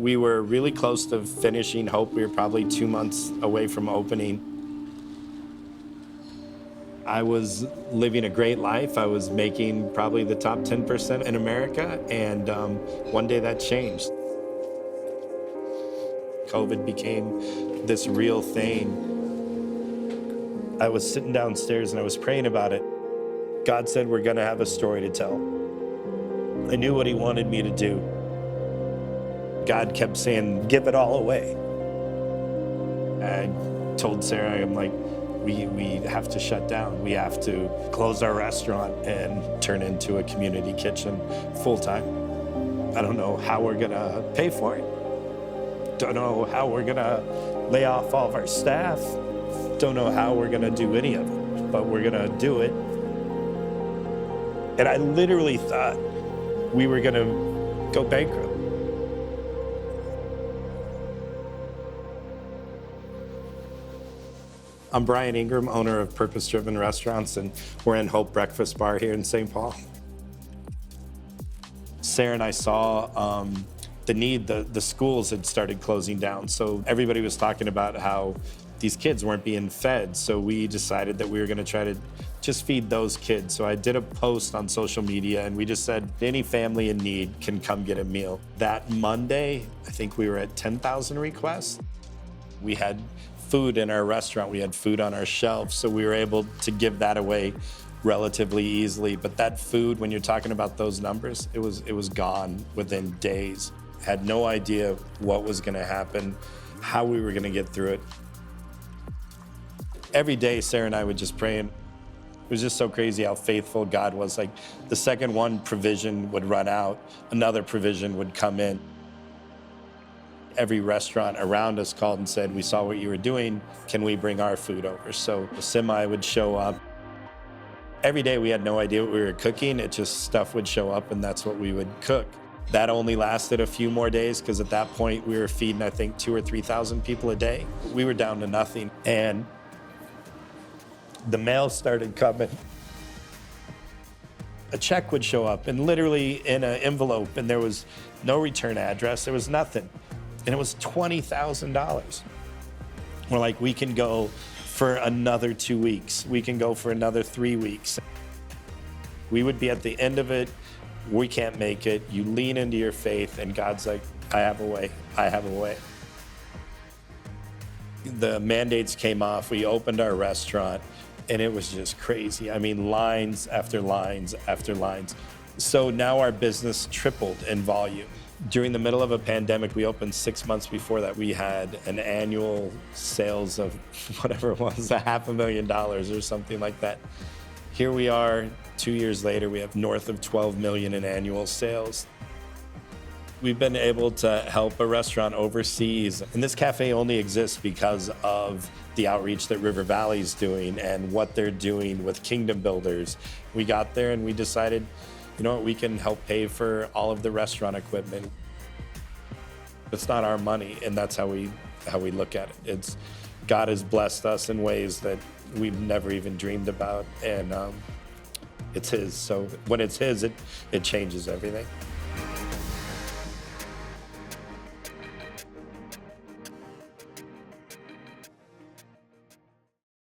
We were really close to finishing Hope. We were probably 2 months away from opening. I was living a great life. I was making probably the top 10% in America, and one day that changed. COVID became this real thing. I was sitting downstairs and I was praying about it. God said, we're gonna have a story to tell. I knew what he wanted me to do. God kept saying, give it all away. I told Sarah, I'm like, we have to shut down. We have to close our restaurant and turn into a community kitchen full time. I don't know how we're gonna pay for it. Don't know how we're gonna lay off all of our staff. Don't know how we're gonna do any of it, but we're gonna do it. And I literally thought we were gonna go bankrupt. I'm Brian Ingram, owner of Purpose Driven Restaurants, and we're in Hope Breakfast Bar here in St. Paul. Sarah and I saw the need. The schools had started closing down, so everybody was talking about how these kids weren't being fed, so we decided that we were gonna try to just feed those kids. So I did a post on social media, and we just said, any family in need can come get a meal. That Monday, I think we were at 10,000 requests. We had food in our restaurant, we had food on our shelves, so we were able to give that away relatively easily. But that food, when you're talking about those numbers, it was gone within days. Had no idea what was gonna happen, how we were gonna get through it. Every day, Sarah and I would just pray, and it was just so crazy how faithful God was. Like, the second one provision would run out, another provision would come in. Every restaurant around us called and said, we saw what you were doing, can we bring our food over? So the semi would show up. Every day we had no idea what we were cooking, it just stuff would show up and that's what we would cook. That only lasted a few more days because at that point we were feeding, I think, 2,000 or 3,000 people a day. We were down to nothing, and the mail started coming. A check would show up, and literally in an envelope, and there was no return address, there was nothing. And it was $20,000. We're like, we can go for another 2 weeks. We can go for another 3 weeks. We would be at the end of it. We can't make it. You lean into your faith, and God's like, I have a way. I have a way. The mandates came off. We opened our restaurant, and it was just crazy. I mean, lines after lines after lines. So now our business tripled in volume. During the middle of a pandemic, we opened 6 months before that. We had an annual sales of whatever it was, $500,000 or something like that. Here we are, 2 years later, we have north of 12 million in annual sales. We've been able to help a restaurant overseas, and this cafe only exists because of the outreach that River Valley's doing and what they're doing with Kingdom Builders. We got there and we decided, you know what, we can help pay for all of the restaurant equipment. It's not our money, and that's how we look at it. It's God has blessed us in ways that we've never even dreamed about, and it's His. So when it's His, it changes everything.